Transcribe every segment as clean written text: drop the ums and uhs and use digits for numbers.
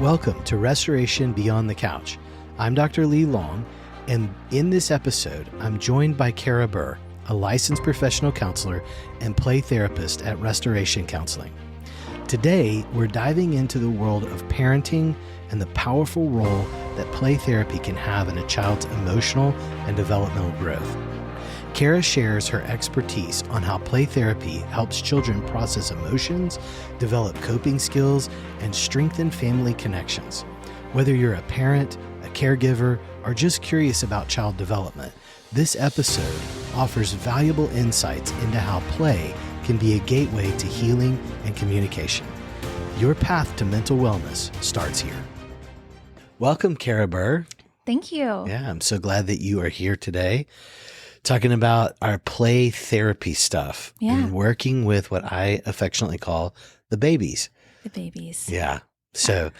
Welcome to Restoration Beyond the Couch. I'm Dr. Lee Long, and in this episode, I'm joined by Kara Burr, a licensed professional counselor and play therapist at Restoration Counseling. Today, we're diving into the world of parenting and the powerful role that play therapy can have in a child's emotional and developmental growth. Kara shares her expertise on how play therapy helps children process emotions, develop coping skills, and strengthen family connections. Whether you're a parent, a caregiver, or just curious about child development, this episode offers valuable insights into how play can be a gateway to healing and communication. Your path to mental wellness starts here. Welcome, Kara Burr. Thank you. Yeah, I'm so glad that you are here today, talking about our play therapy stuff and working with what I affectionately call the babies. The babies. Yeah. So,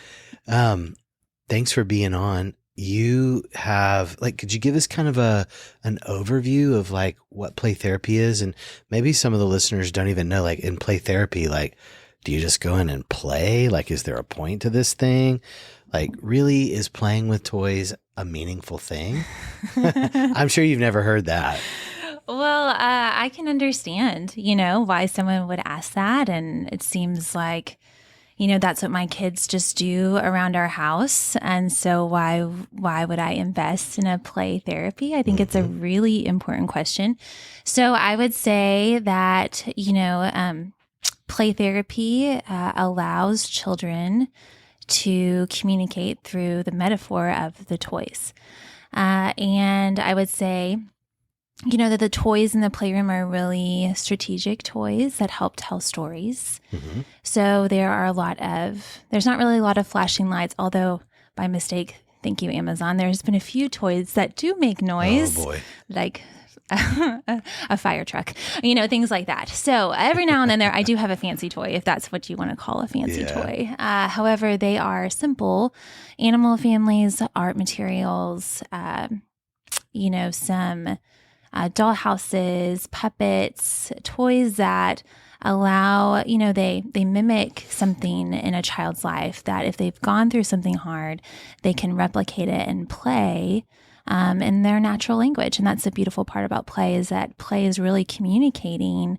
thanks for being on. You have, could you give us kind of an overview of what play therapy is? And maybe some of the listeners don't even know, in play therapy, do you just go in and play? Is there a point to this thing? Really, is playing with toys a meaningful thing? I'm sure you've never heard that. Well, I can understand, why someone would ask that. And it seems like, that's what my kids just do around our house. And so why would I invest in a play therapy? I think it's a really important question. So I would say that, play therapy allows children to communicate through the metaphor of the toys. And I would say, that the toys in the playroom are really strategic toys that help tell stories. Mm-hmm. So there's not really a lot of flashing lights, although by mistake, thank you, Amazon, there's been a few toys that do make noise. Oh boy. Like a fire truck, things like that. So every now and then I do have a fancy toy, if that's what you want to call a fancy toy. However, they are simple animal families, art materials, some doll houses, puppets, toys that allow, they mimic something in a child's life that if they've gone through something hard, they can replicate it and play in their natural language. And that's the beautiful part about play, is that play is really communicating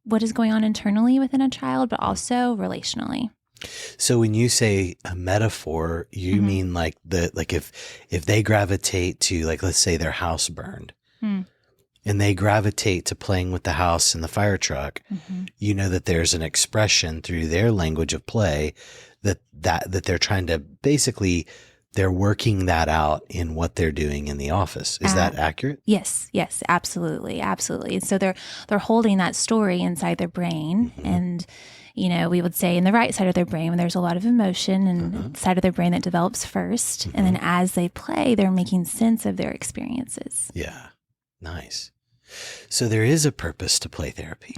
what is going on internally within a child, but also relationally. So when you say a metaphor, you mean if they gravitate to let's say their house burned and they gravitate to playing with the house and the fire truck, that there's an expression through their language of play that they're trying to they're working that out in what they're doing in the office. Is that accurate? Yes, absolutely. Absolutely. So they're holding that story inside their brain. And, we would say in the right side of their brain, when there's a lot of emotion and side of their brain that develops first. And then as they play, they're making sense of their experiences. Yeah. Nice. So there is a purpose to play therapy.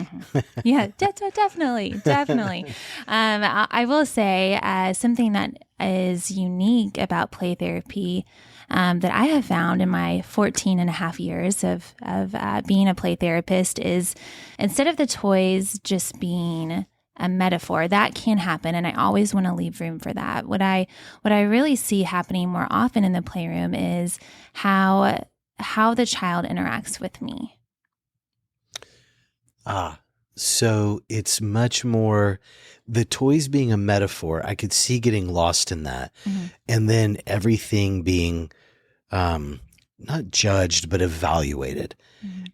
Yeah, definitely. I will say something that is unique about play therapy that I have found in my 14 and a half years of being a play therapist is, instead of the toys just being a metaphor, that can happen, and I always want to leave room for that. What I really see happening more often in the playroom is how the child interacts with me. So it's much more the toys being a metaphor. I could see getting lost in that. And then everything being not judged, but evaluated.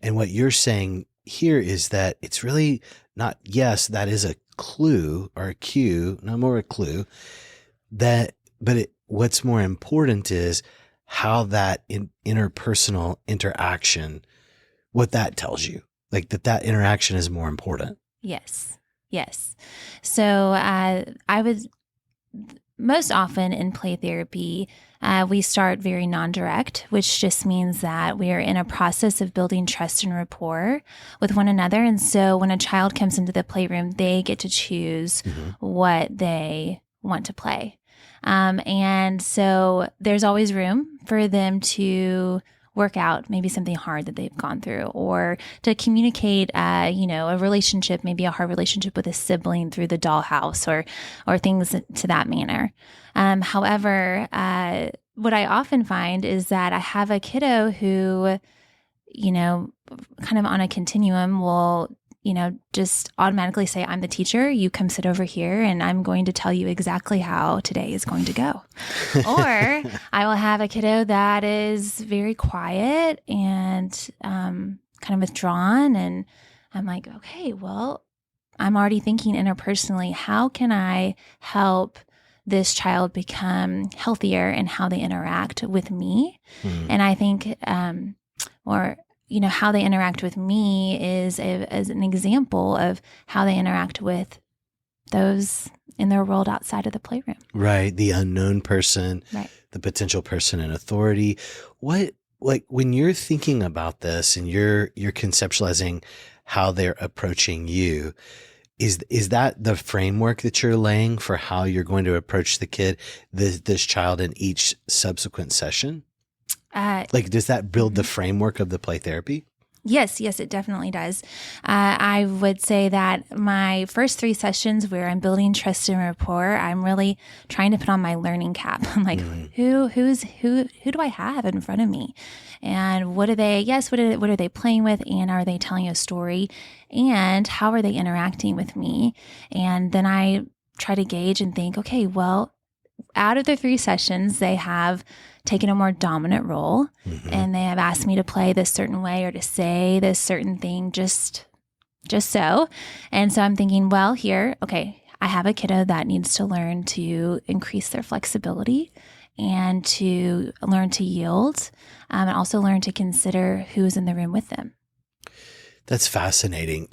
And what you're saying here is that it's really not, yes, that is a clue or a cue, no more a clue, what's more important is how that interpersonal interaction, what that tells you. That interaction is more important. Yes. So I would, most often in play therapy, we start very non-direct, which just means that we are in a process of building trust and rapport with one another. And so when a child comes into the playroom, they get to choose what they want to play. And so there's always room for them to work out maybe something hard that they've gone through, or to communicate, a relationship, maybe a hard relationship with a sibling through the dollhouse, or things to that manner. However, what I often find is that I have a kiddo who, kind of on a continuum will, just automatically say, I'm the teacher, you come sit over here and I'm going to tell you exactly how today is going to go. Or I will have a kiddo that is very quiet and kind of withdrawn. And I'm like, okay, well, I'm already thinking interpersonally, how can I help this child become healthier in how they interact with me? And I think, how they interact with me is as an example of how they interact with those in their world outside of the playroom. Right. The unknown person, right. The potential person in authority. When you're thinking about this and you're conceptualizing how they're approaching you, is that the framework that you're laying for how you're going to approach the kid, this child in each subsequent session? Does that build the framework of the play therapy? Yes, it definitely does. I would say that my first 3 sessions where I'm building trust and rapport, I'm really trying to put on my learning cap. I'm like, who do I have in front of me? And what are they playing with? And are they telling a story? And how are they interacting with me? And then I try to gauge and think, okay, well, out of the 3 sessions, they have taken a more dominant role, and they have asked me to play this certain way or to say this certain thing just so. And so I'm thinking, well, I have a kiddo that needs to learn to increase their flexibility and to learn to yield, and also learn to consider who's in the room with them. That's fascinating.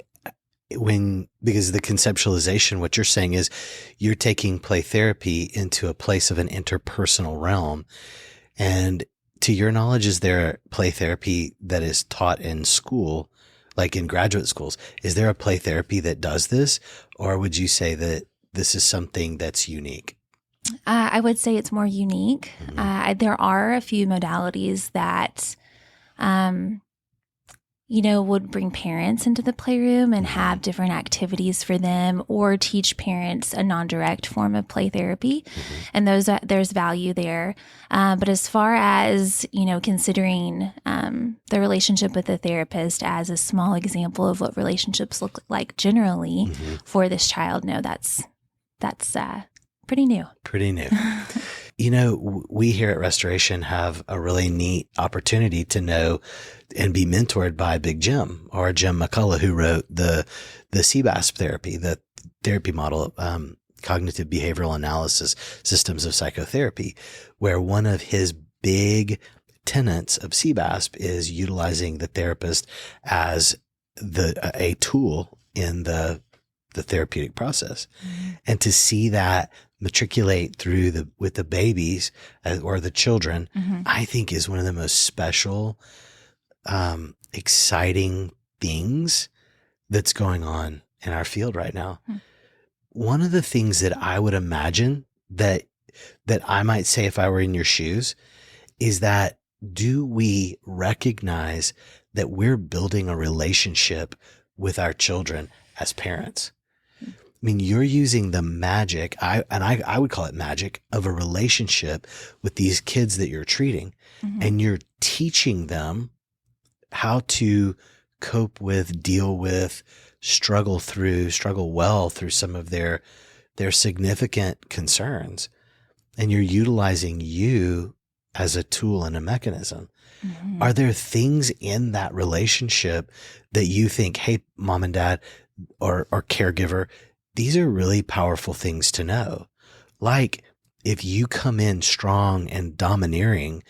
Because the conceptualization, what you're saying is you're taking play therapy into a place of an interpersonal realm. And to your knowledge, is there play therapy that is taught in school, like in graduate schools? Is there a play therapy that does this? Or would you say that this is something that's unique? I would say it's more unique. There are a few modalities that, would bring parents into the playroom and have different activities for them, or teach parents a non-direct form of play therapy. And there's value there. But as far as, considering the relationship with the therapist as a small example of what relationships look like generally for this child, no, that's pretty new. Pretty new. We here at Restoration have a really neat opportunity to know and be mentored by Big Jim, or Jim McCullough, who wrote the CBASP therapy, the therapy model, cognitive behavioral analysis systems of psychotherapy, where one of his big tenets of CBASP is utilizing the therapist as a tool in the therapeutic process. And to see that matriculate through with the babies or the children, I think is one of the most special, exciting things that's going on in our field right now. One of the things that I would imagine that I might say if I were in your shoes is that, do we recognize that we're building a relationship with our children as parents? I mean, you're using the magic, I would call it magic, of a relationship with these kids that you're treating, and you're teaching them how to cope with, deal with, struggle well through some of their significant concerns. And you're utilizing you as a tool and a mechanism. Are there things in that relationship that you think, hey, mom and dad or caregiver, these are really powerful things to know? Like, if you come in strong and domineering,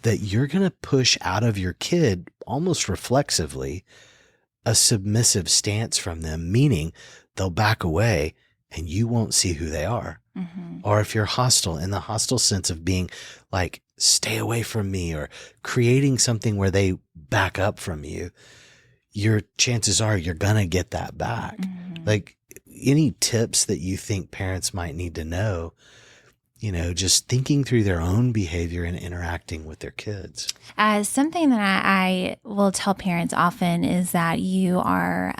that you're going to push out of your kid almost reflexively a submissive stance from them, meaning they'll back away and you won't see who they are. Or if you're hostile, in the hostile sense of being like, stay away from me, or creating something where they back up from you, your chances are you're going to get that back. Like, any tips that you think parents might need to know just thinking through their own behavior and interacting with their kids? Something that I will tell parents often is that you are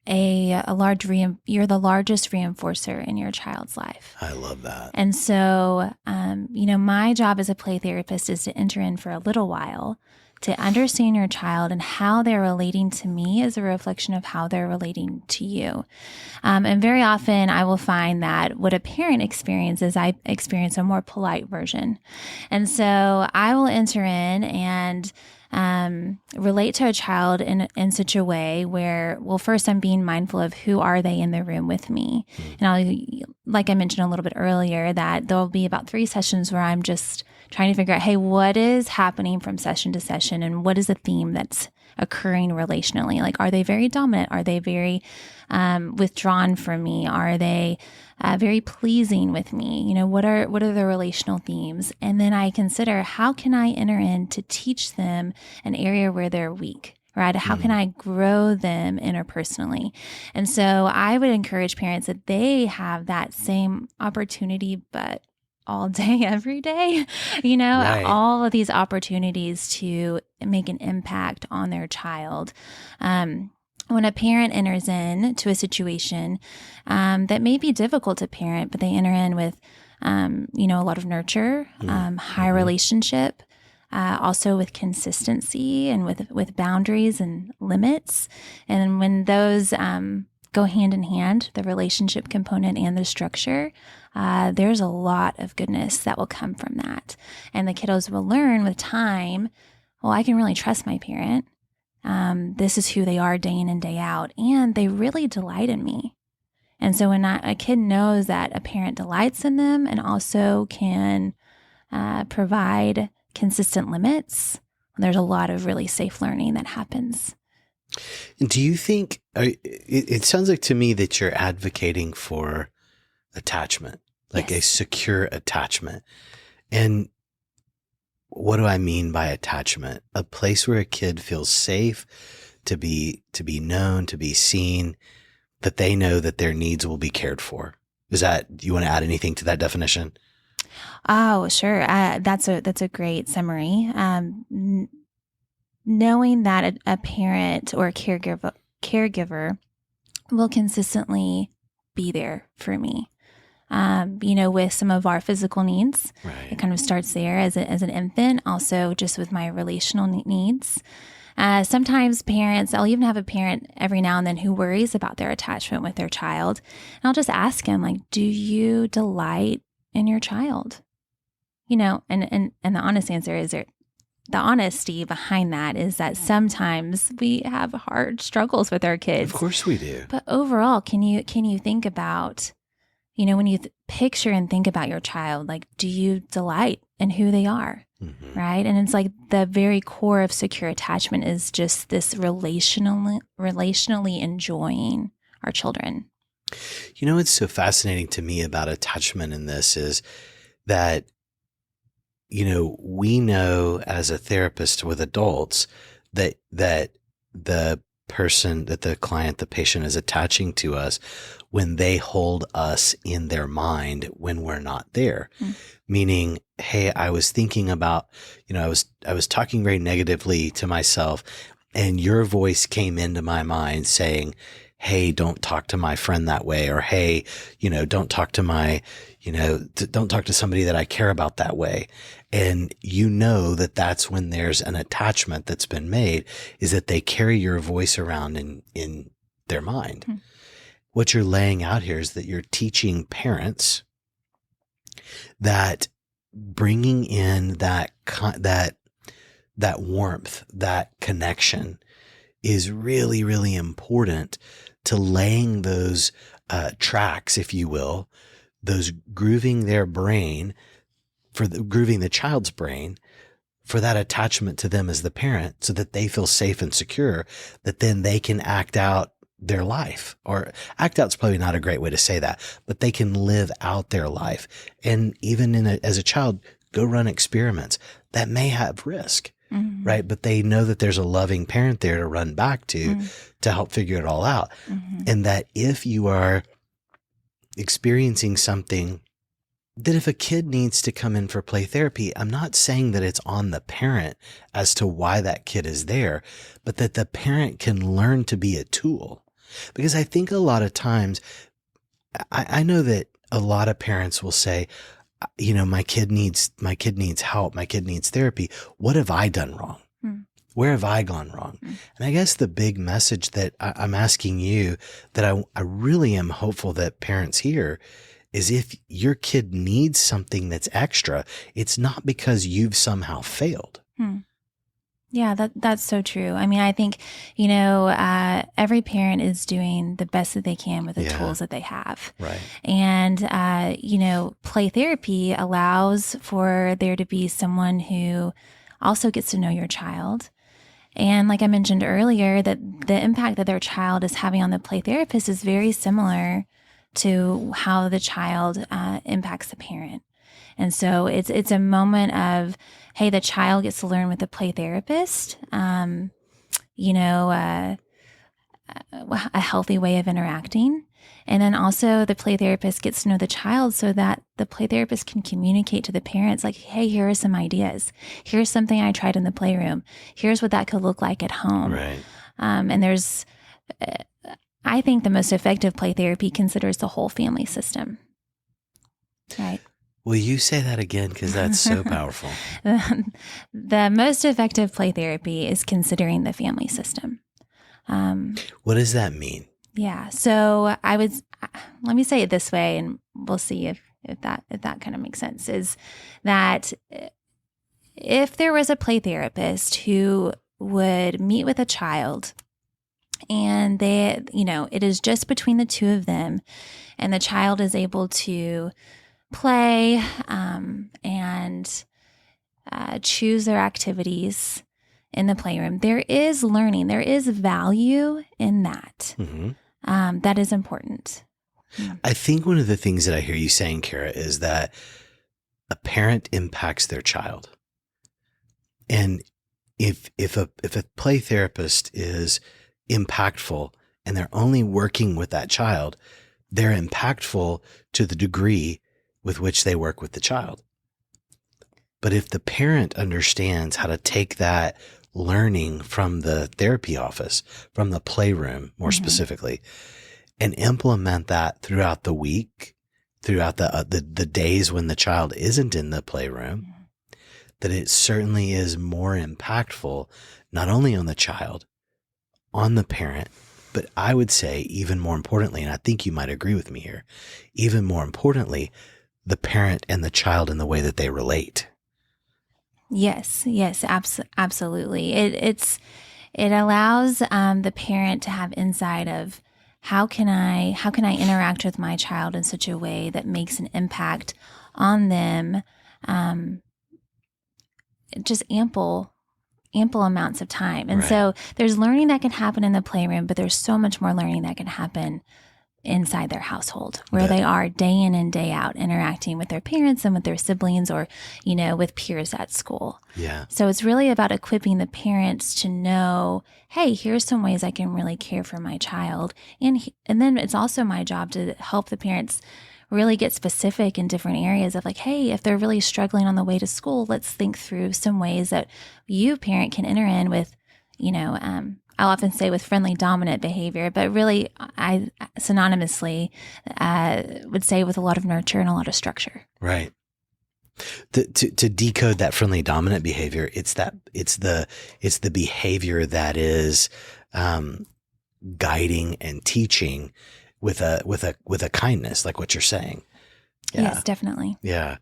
you're the largest reinforcer in your child's life. I love that. And so, my job as a play therapist is to enter in for a little while to understand your child, and how they're relating to me is a reflection of how they're relating to you. And very often I will find that what a parent experiences, I experience a more polite version. And so I will enter in and relate to a child in such a way where, well, first I'm being mindful of who are they in the room with me. And like I mentioned a little bit earlier, that there'll be about 3 sessions where I'm just trying to figure out, hey, what is happening from session to session, and what is the theme that's occurring relationally? Like, are they very dominant? Are they very withdrawn from me? Are they very pleasing with me? What are the relational themes? And then I consider, how can I enter in to teach them an area where they're weak? Right? How can I grow them interpersonally? And so I would encourage parents that they have that same opportunity, but all day, every day, Right. all of these opportunities to make an impact on their child. When a parent enters in to a situation that may be difficult to parent, but they enter in with, a lot of nurture, high relationship, also with consistency and with boundaries and limits. And when those go hand in hand, the relationship component and the structure, there's a lot of goodness that will come from that. And the kiddos will learn with time, well, I can really trust my parent. This is who they are day in and day out. And they really delight in me. And so when a kid knows that a parent delights in them and also can provide consistent limits, there's a lot of really safe learning that happens. Do you think, it sounds like to me that you're advocating for attachment, like a secure attachment. And what do I mean by attachment? A place where a kid feels safe to be known, to be seen, that they know that their needs will be cared for. Do you want to add anything to that definition? Oh, sure. That's a great summary. Knowing that a parent or a caregiver will consistently be there for me. With some of our physical needs, Right. It kind of starts there as an infant. Also, just with my relational needs. Sometimes parents, I'll even have a parent every now and then who worries about their attachment with their child, and I'll just ask him, like, do you delight in your child? And the honest answer is the honesty behind that is that sometimes we have hard struggles with our kids. Of course we do. But overall, can you think about, when you picture and think about your child, like, do you delight in who they are? Mm-hmm. Right? And it's like the very core of secure attachment is just this relationally enjoying our children. What's so fascinating to me about attachment in this is that, we know as a therapist with adults that the person, that the client, the patient is attaching to us when they hold us in their mind when we're not there. Meaning, hey, I was thinking about, I was talking very negatively to myself, and your voice came into my mind saying, hey, don't talk to my friend that way, or hey, don't talk to don't talk to somebody that I care about that way. And that's when there's an attachment that's been made, is that they carry your voice around in their mind. Mm-hmm. What you're laying out here is that you're teaching parents that bringing in that warmth, that connection is really, really important to laying those tracks, if you will, those grooving their brain, grooving the child's brain for that attachment to them as the parent, so that they feel safe and secure, that then they can act out their life. Or act out's probably not a great way to say that, but they can live out their life. And even as a child, go run experiments that may have risk. Mm-hmm. Right. But they know that there's a loving parent there to run back to help figure it all out. Mm-hmm. And that if you are experiencing something that if a kid needs to come in for play therapy, I'm not saying that it's on the parent as to why that kid is there, but that the parent can learn to be a tool. Because I think a lot of times, I know that a lot of parents will say, my kid needs help. My kid needs therapy. What have I done wrong? Where have I gone wrong? And I guess the big message that I'm asking you, that I really am hopeful that parents hear, is if your kid needs something that's extra, it's not because you've somehow failed. Yeah, that's so true. I mean, I think, every parent is doing the best that they can with the tools that they have. Right. And, play therapy allows for there to be someone who also gets to know your child. And like I mentioned earlier, that the impact that their child is having on the play therapist is very similar to how the child impacts the parent. And so it's a moment of, hey, the child gets to learn with the play therapist, a healthy way of interacting. And then also the play therapist gets to know the child so that the play therapist can communicate to the parents like, hey, here are some ideas. Here's something I tried in the playroom. Here's what that could look like at home. Right. And there's, I think the most effective play therapy considers the whole family system. Right. Will you say that again? Because that's so powerful. The most effective play therapy is considering the family system. What does that mean? Yeah. So let me say it this way, and we'll see if that kind of makes sense, is that if there was a play therapist who would meet with a child and it is just between the two of them and the child is able to play and choose their activities in the playroom, there is learning, there is value in that. That is important. I think one of the things that I hear you saying, Kara, is that a parent impacts their child. And if a play therapist is impactful and they're only working with that child, they're impactful to the degree with which they work with the child. But if the parent understands how to take that learning from the therapy office, from the playroom more specifically, and implement that throughout the week, throughout the days when the child isn't in the playroom, that it certainly is more impactful, not only on the child, on the parent, but I would say even more importantly, and I think you might agree with me here, even more importantly, the parent and the child in the way that they relate. Yes, absolutely. It allows the parent to have insight of how can I interact with my child in such a way that makes an impact on them, just ample amounts of time. And so there's learning that can happen in the playroom, but there's so much more learning that can happen inside their household where they are day in and day out interacting with their parents and with their siblings or, with peers at school. Yeah. So it's really about equipping the parents to know, hey, here's some ways I can really care for my child. And then it's also my job to help the parents really get specific in different areas of like, hey, if they're really struggling on the way to school, let's think through some ways that you, parent, can enter in with, I'll often say with friendly dominant behavior, but really I synonymously would say with a lot of nurture and a lot of structure. Right. To decode that friendly dominant behavior, it's the behavior that is guiding and teaching with a kindness, like what you're saying. Yeah. Yes, definitely. Yeah.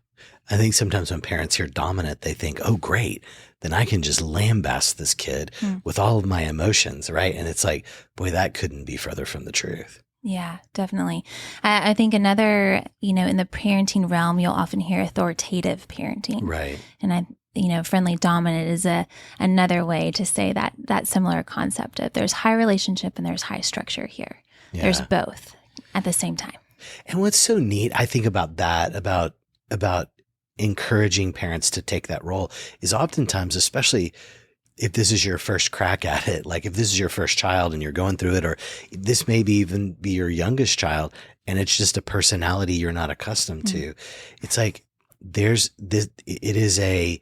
I think sometimes when parents hear dominant, they think, oh, great, then I can just lambast this kid with all of my emotions, right? And it's like, boy, that couldn't be further from the truth. Yeah, definitely. I think another, in the parenting realm, you'll often hear authoritative parenting. Right. And friendly dominant is another way to say that similar concept of there's high relationship and there's high structure here. Yeah. There's both at the same time. And what's so neat, I think about that, about encouraging parents to take that role is oftentimes, especially if this is your first crack at it, like if this is your first child and you're going through it, or this may even be your youngest child, and it's just a personality you're not accustomed to. It's like there's this, it is a,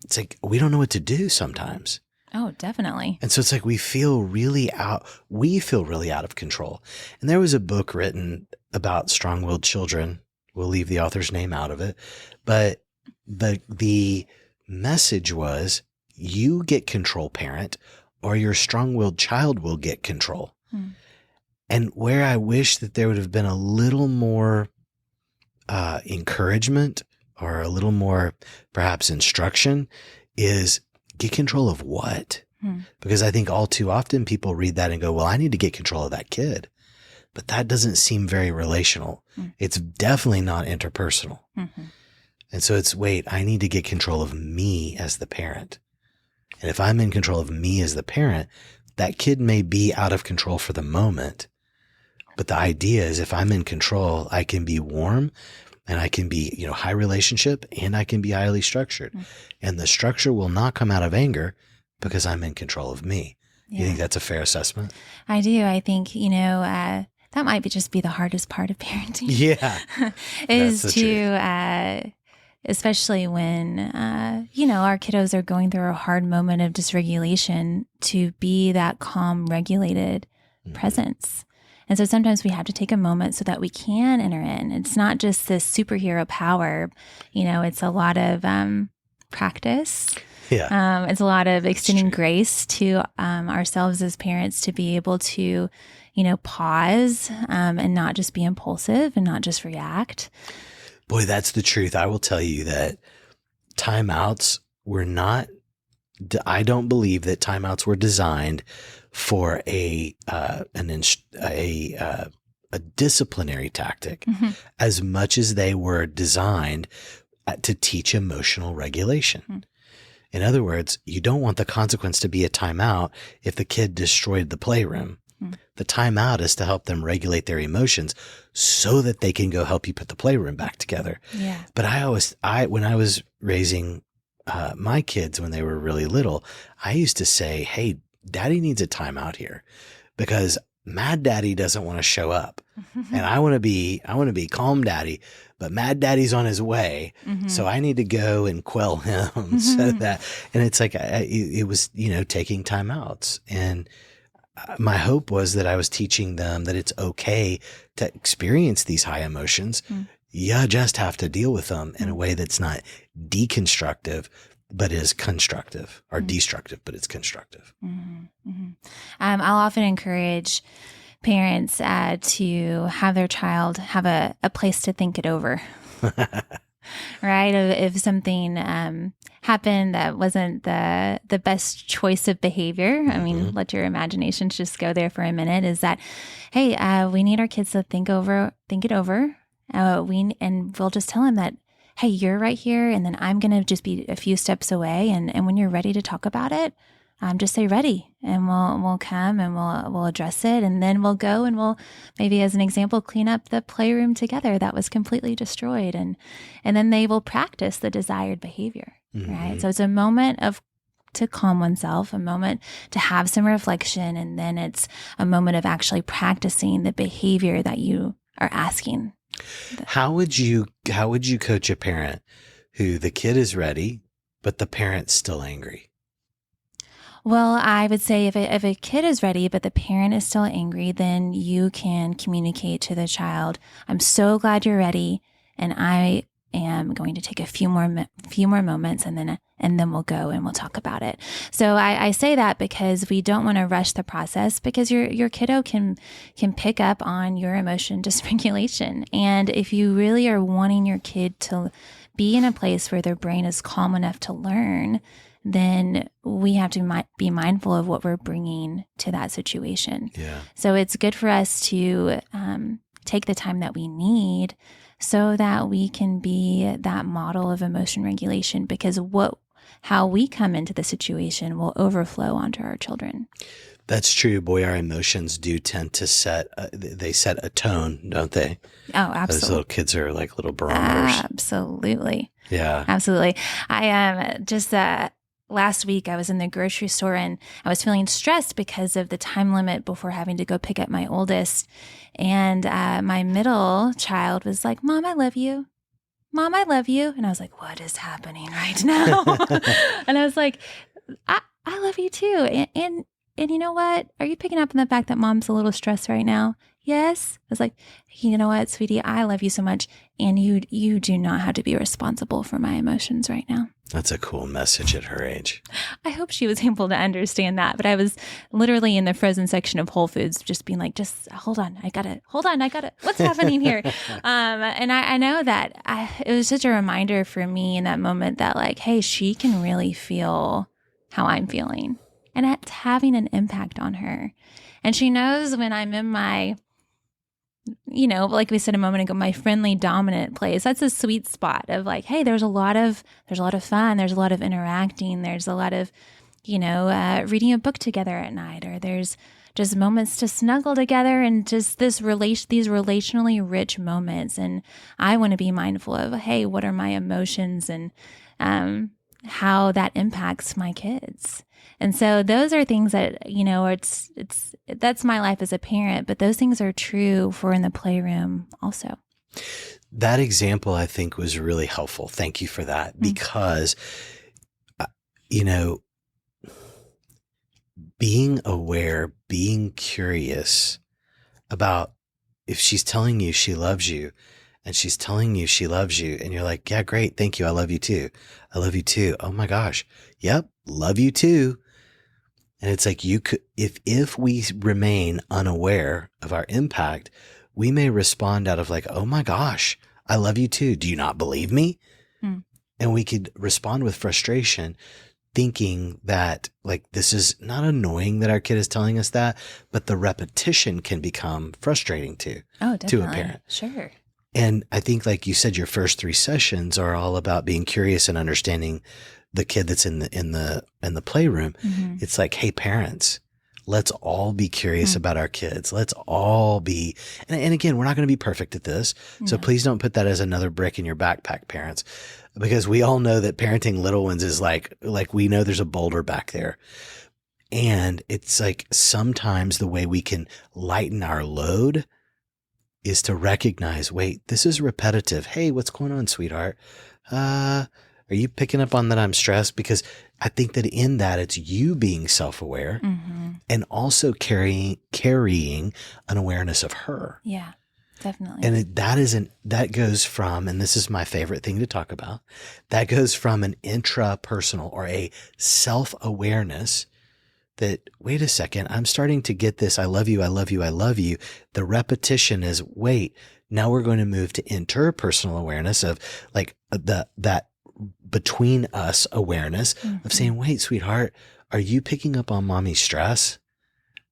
it's like we don't know what to do sometimes. Oh, definitely. And so it's like we feel really out of control. And there was a book written about strong-willed children. We'll leave the author's name out of it. But the message was, you get control, parent, or your strong-willed child will get control. And where I wish that there would have been a little more encouragement or a little more perhaps instruction is, get control of what? Because I think all too often people read that and go, well, I need to get control of that kid. But that doesn't seem very relational. It's definitely not interpersonal. And so it's, wait, I need to get control of me as the parent. And if I'm in control of me as the parent, that kid may be out of control for the moment. But the idea is, if I'm in control, I can be warm, and I can be, high relationship, and I can be highly structured. And the structure will not come out of anger because I'm in control of me. Yeah. You think that's a fair assessment? I do. I think, that might just be the hardest part of parenting. Yeah. is to, especially when, our kiddos are going through a hard moment of dysregulation, to be that calm, regulated presence. And so sometimes we have to take a moment so that we can enter in. It's not just this superhero power, it's a lot of practice. Yeah. It's a lot of extending grace to ourselves as parents to be able to, pause and not just be impulsive and not just react. Boy, that's the truth. I will tell you that timeouts were not, I don't believe that timeouts were designed for a disciplinary tactic as much as they were designed to teach emotional regulation. In other words, you don't want the consequence to be a timeout if the kid destroyed the playroom. The timeout is to help them regulate their emotions so that they can go help you put the playroom back together. Yeah. But when I was raising my kids when they were really little, I used to say, hey, daddy needs a timeout here because mad daddy doesn't want to show up. And I want to be calm daddy, but mad daddy's on his way. So I need to go and quell him so that, and it's like, it was, taking timeouts. And my hope was that I was teaching them that it's okay to experience these high emotions. You just have to deal with them in a way that's not deconstructive, but is constructive, or destructive, but it's constructive. I'll often encourage parents to have their child have a place to think it over. Right? If something happened that wasn't the best choice of behavior, I mean, let your imaginations just go there for a minute, is that, hey, we need our kids to think it over. And we'll just tell them that, hey, you're right here, and then I'm going to just be a few steps away. And when you're ready to talk about it, just say ready, and we'll come and we'll address it, and then we'll go and we'll, maybe as an example, clean up the playroom together that was completely destroyed, and then they will practice the desired behavior, right? So it's a moment to calm oneself, a moment to have some reflection, and then it's a moment of actually practicing the behavior that you are asking. How would you coach a parent who the kid is ready, but the parent's still angry? Well, I would say if a kid is ready, but the parent is still angry, then you can communicate to the child, I'm so glad you're ready, and I am going to take a few more moments, and then we'll go and we'll talk about it. So I say that because we don't want to rush the process, because your kiddo can pick up on your emotion dysregulation. And if you really are wanting your kid to be in a place where their brain is calm enough to learn, then we have to be mindful of what we're bringing to that situation. Yeah. So it's good for us to take the time that we need so that we can be that model of emotion regulation, because how we come into the situation will overflow onto our children. That's true. Boy, our emotions do tend to set a tone, don't they? Oh, absolutely. Those little kids are like little barometers. Absolutely. Yeah. Absolutely. I am just last week I was in the grocery store and I was feeling stressed because of the time limit before having to go pick up my oldest. And my middle child was like, Mom, I love you. Mom, I love you. And I was like, what is happening right now? And I was like, I love you too. And you know what? Are you picking up on the fact that Mom's a little stressed right now? Yes. I was like, you know what, sweetie, I love you so much. And you do not have to be responsible for my emotions right now. That's a cool message at her age. I hope she was able to understand that. But I was literally in the frozen section of Whole Foods just being like, just hold on. I got it. What's happening here? And I know that it was such a reminder for me in that moment that like, hey, she can really feel how I'm feeling. And it's having an impact on her. And she knows when I'm in my, like we said a moment ago, my friendly dominant place. That's a sweet spot of like, hey, there's a lot of fun. There's a lot of interacting. There's a lot of, reading a book together at night, or there's just moments to snuggle together and just these relationally rich moments. And I want to be mindful of, hey, what are my emotions and how that impacts my kids. And so those are things that, that's my life as a parent, but those things are true for in the playroom also. That example, I think, was really helpful. Thank you for that, because, being aware, being curious about if she's telling you she loves you and she's telling you she loves you and you're like, yeah, great. Thank you. I love you too. I love you too. Oh my gosh. Yep. Love you too. And it's like you could, if we remain unaware of our impact, we may respond out of like, oh my gosh, I love you too. Do you not believe me? And we could respond with frustration, thinking that like, this is not annoying that our kid is telling us that, but the repetition can become frustrating too. Oh, definitely. To a parent. Sure. And I think, like you said, your first 3 sessions are all about being curious and understanding the kid that's in the playroom. It's like, hey, parents, let's all be curious about our kids. Let's all be, and again, we're not going to be perfect at this. So please don't put that as another brick in your backpack, parents, because we all know that parenting little ones is like we know there's a boulder back there. And it's like sometimes the way we can lighten our load is to recognize, wait, this is repetitive. Hey, what's going on, sweetheart? Are you picking up on that I'm stressed? Because I think that in that it's you being self-aware and also carrying an awareness of her. Yeah, definitely. And that goes from, and this is my favorite thing to talk about, that goes from an intrapersonal or a self-awareness that, wait a second, I'm starting to get this. I love you. I love you. I love you. The repetition is, wait, now we're going to move to interpersonal awareness of like that between us awareness of saying, wait, sweetheart, are you picking up on mommy's stress?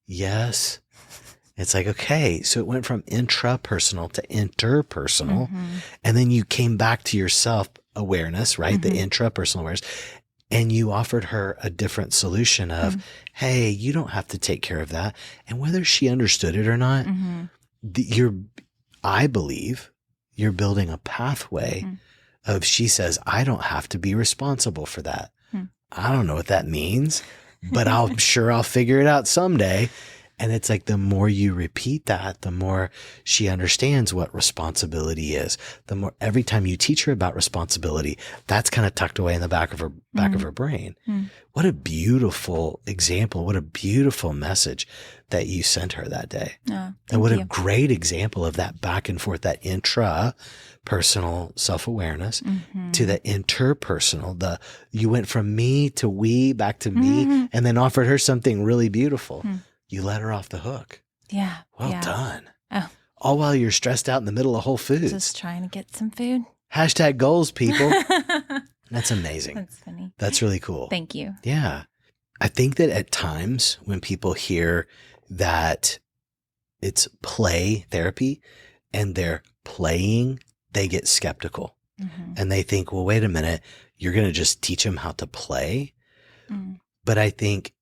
Yes. It's like, okay. So it went from intrapersonal to interpersonal. And then you came back to your self awareness, right? The intrapersonal awareness. And you offered her a different solution of, hey, you don't have to take care of that. And whether she understood it or not, I believe you're building a pathway of, she says, I don't have to be responsible for that. I don't know what that means, but I'm sure I'll figure it out someday. And it's like, the more you repeat that, the more she understands what responsibility is. The more, every time you teach her about responsibility, that's kind of tucked away in the back of her brain. What a beautiful example. What a beautiful message that you sent her that day. And what a great example of that back and forth, that intra-personal self-awareness to the interpersonal. You went from me to we, back to me, and then offered her something really beautiful. You let her off the hook. Yeah. Well done. Oh. All while you're stressed out in the middle of Whole Foods. Just trying to get some food. # goals, people. That's amazing. That's funny. That's really cool. Thank you. Yeah. I think that at times when people hear that it's play therapy and they're playing, they get skeptical. And they think, well, wait a minute, you're going to just teach them how to play? But I think,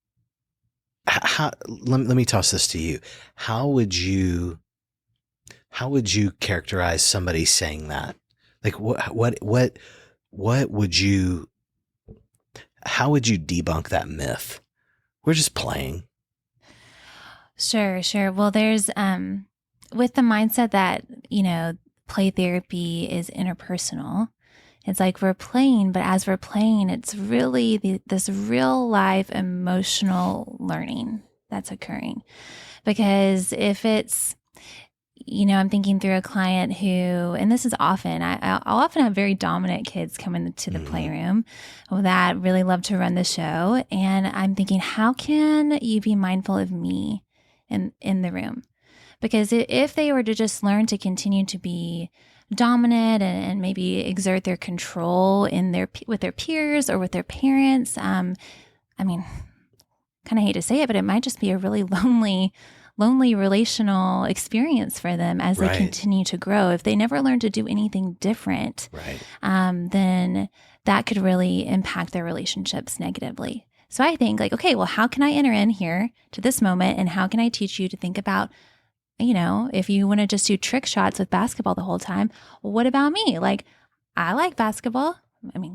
let me toss this to you. How would you characterize somebody saying that? Like what would you, how would you debunk that myth? We're just playing. Sure. Well, there's with the mindset that, play therapy is interpersonal. It's like we're playing, but as we're playing, it's really this real life emotional learning that's occurring. Because if it's, I'm thinking through a client who, and this is often, I'll often have very dominant kids come into the playroom that really love to run the show. And I'm thinking, how can you be mindful of me in the room? Because if they were to just learn to continue to be dominant and maybe exert their control with their peers or with their parents, kind of hate to say it, but it might just be a really lonely relational experience for them as they continue to grow. If they never learn to do anything different, then that could really impact their relationships negatively. So I think okay, well, how can I enter in here to this moment, and how can I teach you to think about, if you want to just do trick shots with basketball the whole time, well, what about me? I like basketball.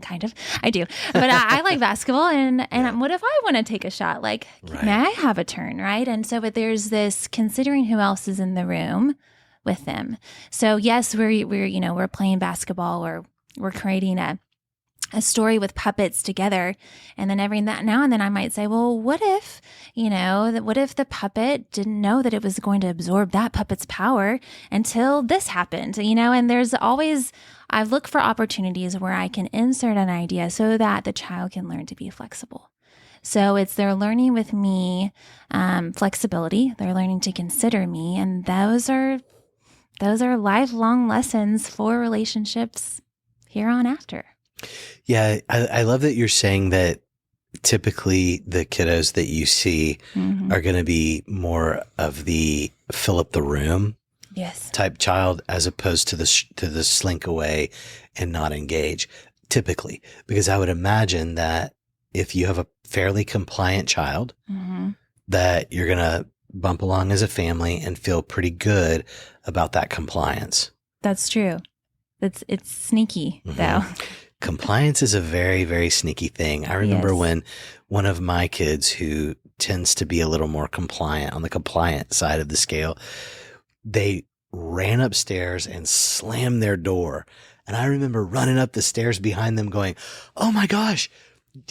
Kind of, I do, but I like basketball. And what if I want to take a shot? May I have a turn? Right. And so, but there's this considering who else is in the room with them. So yes, we're playing basketball, or we're creating a story with puppets together. And then every now and then I might say, well, what if the puppet didn't know that it was going to absorb that puppet's power until this happened, and there's always, I look for opportunities where I can insert an idea so that the child can learn to be flexible. So it's they're learning with me, flexibility, they're learning to consider me. And those are lifelong lessons for relationships here on after. Yeah, I love that you're saying that typically the kiddos that you see are going to be more of the fill up the room type child, as opposed to the slink away and not engage, typically. Because I would imagine that if you have a fairly compliant child, that you're going to bump along as a family and feel pretty good about that compliance. That's true. It's sneaky though. Compliance is a very, very sneaky thing. I remember when one of my kids, who tends to be a little more compliant, on the compliant side of the scale, they ran upstairs and slammed their door. And I remember running up the stairs behind them going, "Oh my gosh,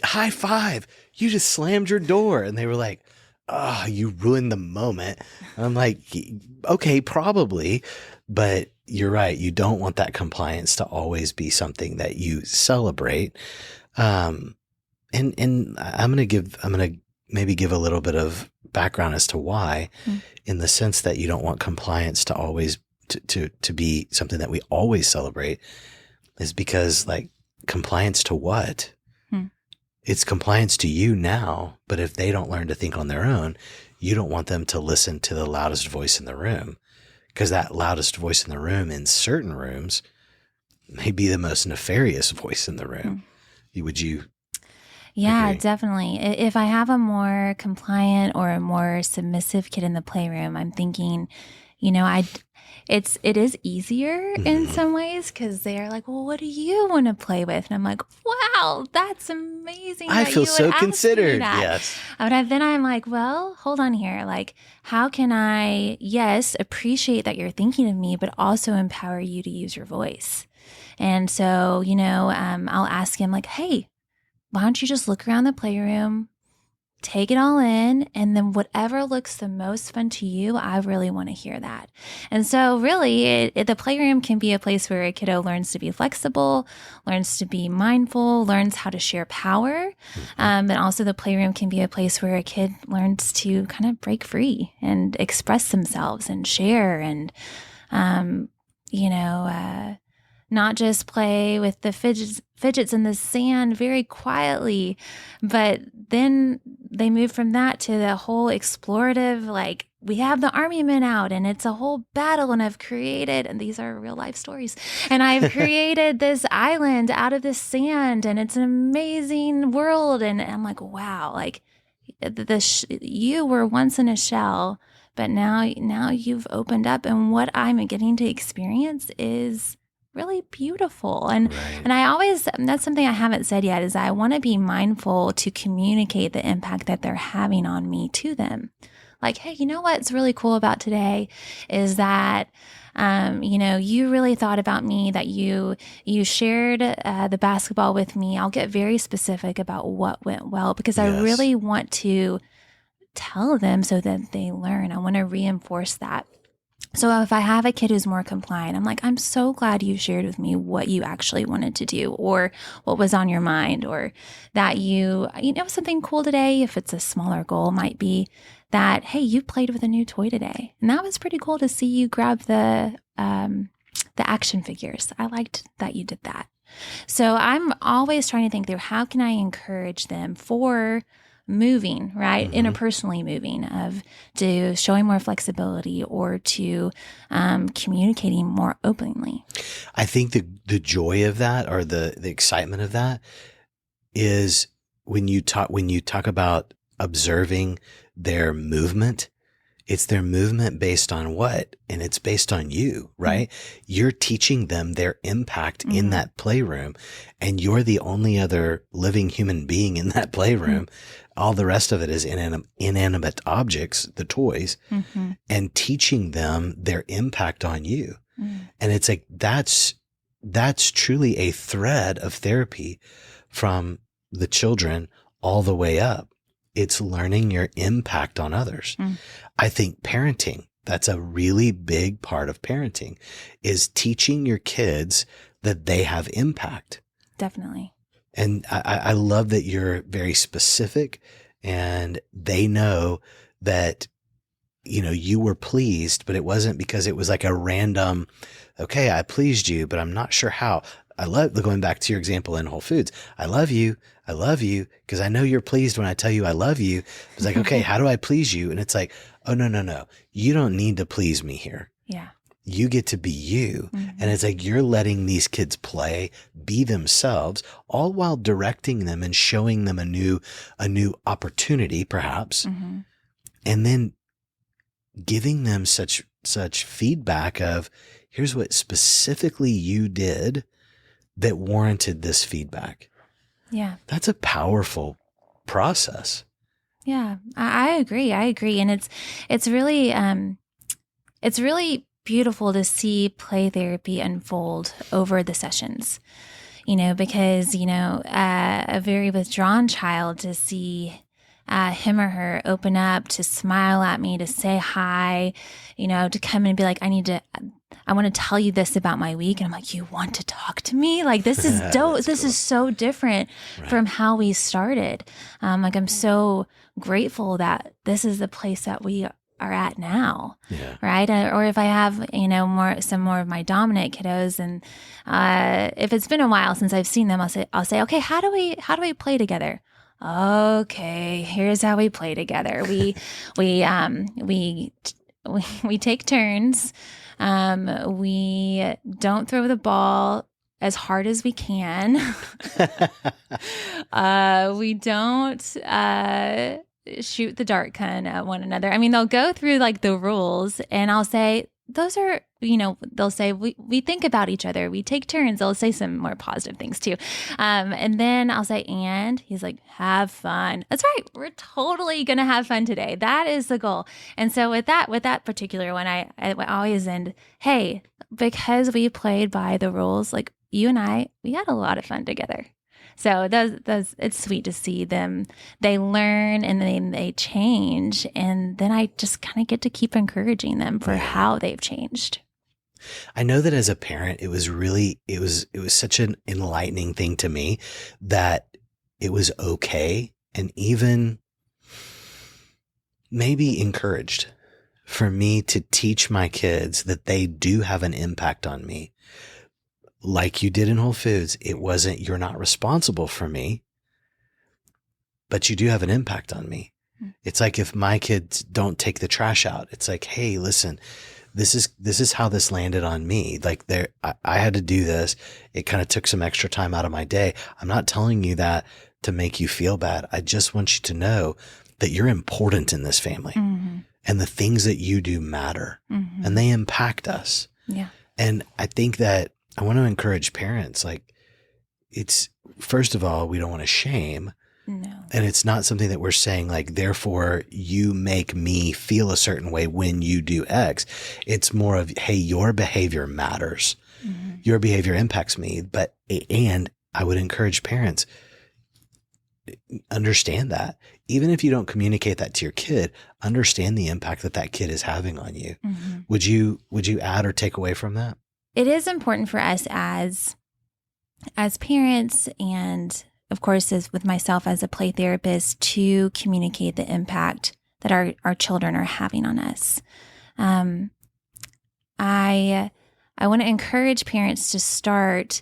high five. You just slammed your door." And they were like, "Oh, you ruined the moment." And I'm like, okay, probably. But you're right. You don't want that compliance to always be something that you celebrate. And I'm going to maybe give a little bit of background as to why, in the sense that you don't want compliance to always to be something that we always celebrate, is because compliance to what? It's compliance to you now, but if they don't learn to think on their own, you don't want them to listen to the loudest voice in the room, because that loudest voice in the room in certain rooms may be the most nefarious voice in the room. Would you? Yeah, agree? Definitely. If I have a more compliant or a more submissive kid in the playroom, I'm thinking, it is easier in some ways, because they are like, well, what do you want to play with? And I'm like, wow, that's amazing. I feel so considered. Yes. But then I'm like, well, hold on here. How can I, yes, appreciate that you're thinking of me, but also empower you to use your voice? And so, I'll ask him hey, why don't you just look around the playroom, take it all in, and then whatever looks the most fun to you, I really want to hear that. And so really, the playroom can be a place where a kiddo learns to be flexible, learns to be mindful, learns how to share power. And also the playroom can be a place where a kid learns to kind of break free and express themselves and share and, not just play with the fidgets in the sand very quietly, but then they move from that to the whole explorative, we have the army men out and it's a whole battle, and I've created, and these are real life stories, and I've created this island out of this sand, and it's an amazing world. And I'm like, wow, you were once in a shell, but now you've opened up, and what I'm getting to experience is really beautiful. And Right. and I always, that's something I haven't said yet, is I want to be mindful to communicate the impact that they're having on me to them. Like, hey, you know what's really cool about today is that, you really thought about me, that you shared the basketball with me. I'll get very specific about what went well, because I Yes. really want to tell them so that they learn. I want to reinforce that. So if I have a kid who's more compliant, I'm like, I'm so glad you shared with me what you actually wanted to do, or what was on your mind, or that you something cool today. If it's a smaller goal, might be that, hey, you played with a new toy today, and that was pretty cool to see you grab the action figures. I liked that you did that. So I'm always trying to think through, how can I encourage them for moving, right? Mhm. Interpersonally moving, to showing more flexibility, or to communicating more openly. I think the joy of that, or the excitement of that, is when you talk about observing their movement. It's their movement based on what? And it's based on you, right? Mm-hmm. You're teaching them their impact mm-hmm. in that playroom, and you're the only other living human being in that playroom. Mm-hmm. All the rest of it is inanimate objects, the toys, mm-hmm. and teaching them their impact on you. Mm-hmm. And it's like, that's truly a thread of therapy from the children all the way up. It's learning your impact on others. Mm. I think parenting, that's a really big part of parenting, is teaching your kids that they have impact. Definitely. And I love that you're very specific, and they know that, you were pleased, but it wasn't because it was like a random, okay, I pleased you, but I'm not sure how. I love going back to your example in Whole Foods. I love you because I know you're pleased when I tell you I love you. It's like, okay, how do I please you? And it's like, oh, no. You don't need to please me here. Yeah. You get to be you. Mm-hmm. And it's like, you're letting these kids play, be themselves, all while directing them and showing them a new opportunity, perhaps. Mm-hmm. And then giving them such feedback of, here's what specifically you did that warranted this feedback. Yeah. That's a powerful process. Yeah, I agree. And it's really beautiful to see play therapy unfold over the sessions, because, a very withdrawn child, to see him or her open up, to smile at me, to say hi, to come in and be like, I want to tell you this about my week. And I'm like, you want to talk to me? Like, this is dope. This is so different from how we started. I'm so grateful that this is the place that we are at now. Yeah. Right. Or if I have, some more of my dominant kiddos, and if it's been a while since I've seen them, I'll say, okay, how do we play together? Okay, here's how we play together. We take turns. We don't throw the ball as hard as we can. We don't shoot the dart gun at one another. I mean, they'll go through like the rules, and I'll say, those are, they'll say, we think about each other. We take turns. They'll say some more positive things too. And then I'll say, and he's like, have fun. That's right. We're totally going to have fun today. That is the goal. And so with that particular one, I always end, hey, because we played by the rules, like you and we had a lot of fun together. So it's sweet to see them. They learn and then they change. And then I just kind of get to keep encouraging them for how they've changed. I know that as a parent, it was such an enlightening thing to me that it was okay, and even maybe encouraged for me to teach my kids that they do have an impact on me. Like you did in Whole Foods, it wasn't, you're not responsible for me, but you do have an impact on me. It's like if my kids don't take the trash out, it's like, hey, listen, this is how this landed on me. Like I had to do this. It kind of took some extra time out of my day. I'm not telling you that to make you feel bad. I just want you to know that you're important in this family, mm-hmm. and the things that you do matter, mm-hmm. and they impact us. Yeah. And I think that I want to encourage parents. Like, it's, first of all, we don't want to shame. No. And it's not something that we're saying like, therefore you make me feel a certain way when you do X. It's more of, hey, your behavior matters. Mm-hmm. Your behavior impacts me. And I would encourage parents, understand that. Even if you don't communicate that to your kid, understand the impact that that kid is having on you. Mm-hmm. Would you add or take away from that? It is important for us as parents, and of course, as with myself as a play therapist, to communicate the impact that our children are having on us. I want to encourage parents to start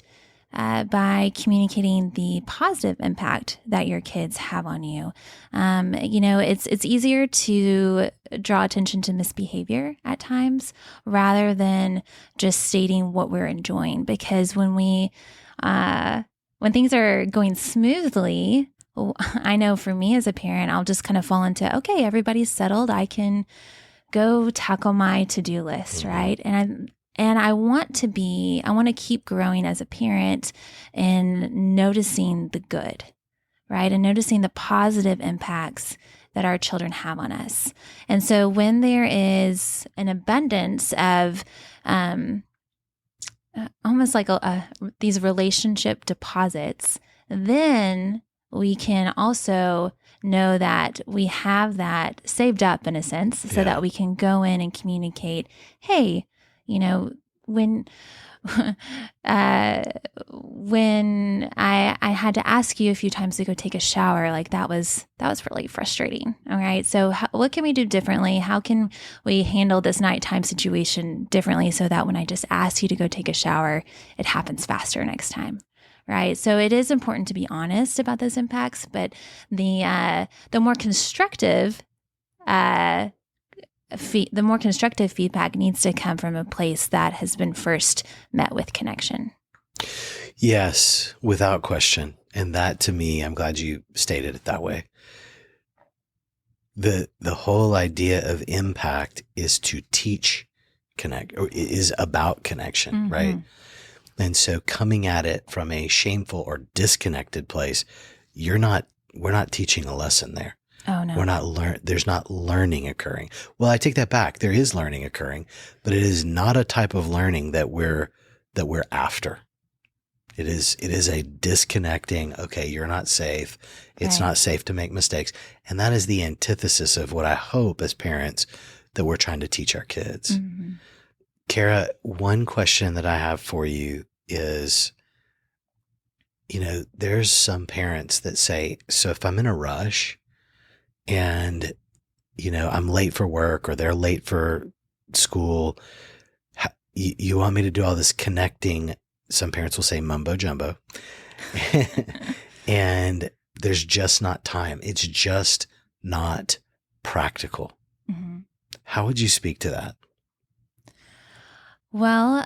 by communicating the positive impact that your kids have on you. It's easier to draw attention to misbehavior at times rather than just stating what we're enjoying. Because when things are going smoothly, I know for me as a parent, I'll just kind of fall into, okay, everybody's settled. I can go tackle my to-do list, right? And I want to keep growing as a parent and noticing the good, right? And noticing the positive impacts that our children have on us. And so when there is an abundance of almost like these relationship deposits, then we can also know that we have that saved up in a sense so that we can go in and communicate, hey, when I had to ask you a few times to go take a shower, like that was really frustrating. All right. So what can we do differently? How can we handle this nighttime situation differently so that when I just ask you to go take a shower, it happens faster next time? Right. So it is important to be honest about those impacts, but the more constructive feedback needs to come from a place that has been first met with connection. Yes, without question. And that, to me, I'm glad you stated it that way. The whole idea of impact is to teach is about connection, mm-hmm. right? And so coming at it from a shameful or disconnected place, we're not teaching a lesson there. Oh, no. There's not learning occurring. Well, I take that back. There is learning occurring, but it is not a type of learning that we're after. It is a disconnecting. Okay, you're not safe. It's not safe to make mistakes. And that is the antithesis of what I hope as parents that we're trying to teach our kids. Mm-hmm. Kara, one question that I have for you is, there's some parents that say, so if I'm in a rush and, I'm late for work or they're late for school, you want me to do all this connecting. Some parents will say mumbo jumbo and there's just not time. It's just not practical. Mm-hmm. How would you speak to that? Well,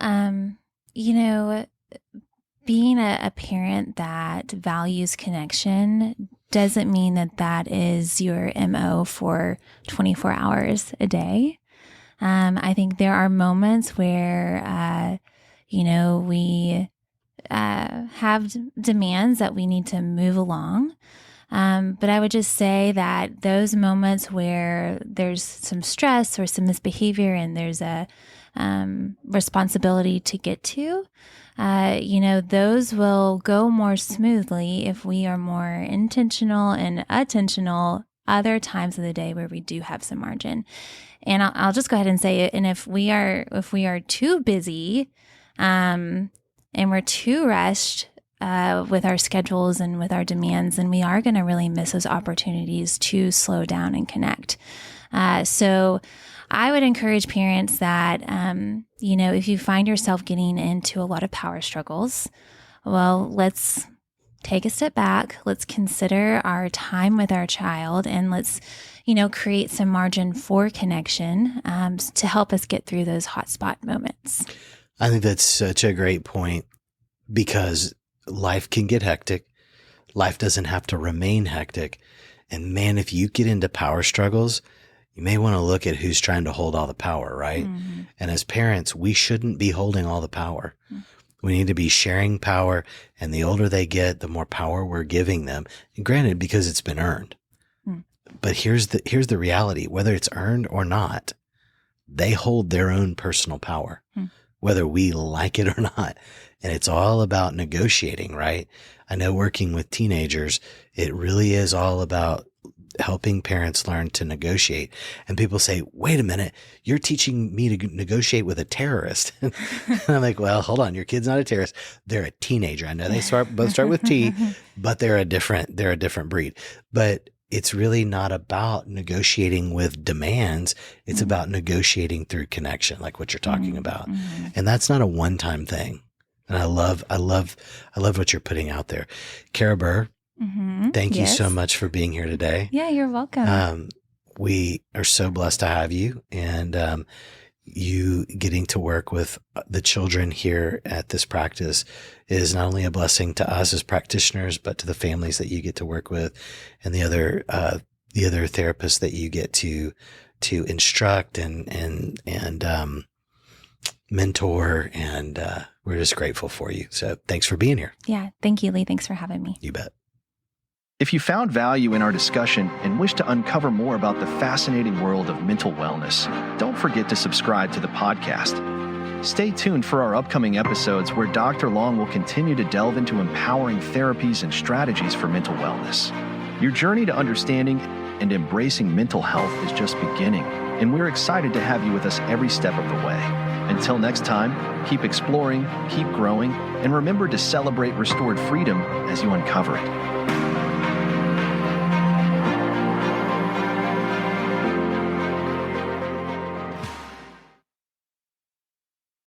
being a parent that values connection doesn't mean that is your MO for 24 hours a day. I think there are moments where, we have demands that we need to move along. But I would just say that those moments where there's some stress or some misbehavior and there's a responsibility to get to, those will go more smoothly if we are more intentional and attentional other times of the day where we do have some margin. And I'll just go ahead and say it. And if we are too busy, and we're too rushed, with our schedules and with our demands, then we are going to really miss those opportunities to slow down and connect. So I would encourage parents that, if you find yourself getting into a lot of power struggles, well, let's take a step back. Let's consider our time with our child and let's, create some margin for connection to help us get through those hotspot moments. I think that's such a great point because life can get hectic. Life doesn't have to remain hectic. And man, if you get into power struggles, you may want to look at who's trying to hold all the power, right? Mm-hmm. And as parents, we shouldn't be holding all the power. Mm-hmm. We need to be sharing power, and the older they get, the more power we're giving them. And granted, because it's been earned. But here's the reality, whether it's earned or not, they hold their own personal power, whether we like it or not. And it's all about negotiating, right? I know working with teenagers, it really is all about helping parents learn to negotiate. And people say, wait a minute, you're teaching me to negotiate with a terrorist. And I'm like, well, hold on. Your kid's not a terrorist. They're a teenager. I know they both start with T, but they're a different breed. But it's really not about negotiating with demands. It's about negotiating through connection, like what you're talking about. And that's not a one-time thing. And I love what you're putting out there. Kara Burr, thank you so much for being here today. Yeah, you're welcome. We are so blessed to have you, and you getting to work with the children here at this practice is not only a blessing to us as practitioners, but to the families that you get to work with, and the other therapists that you get to instruct and mentor, and we're just grateful for you. So thanks for being here. Yeah. Thank you, Lee. Thanks for having me. You bet. If you found value in our discussion and wish to uncover more about the fascinating world of mental wellness, don't forget to subscribe to the podcast. Stay tuned for our upcoming episodes where Dr. Long will continue to delve into empowering therapies and strategies for mental wellness. Your journey to understanding and embracing mental health is just beginning, and we're excited to have you with us every step of the way. Until next time, keep exploring, keep growing, and remember to celebrate restored freedom as you uncover it.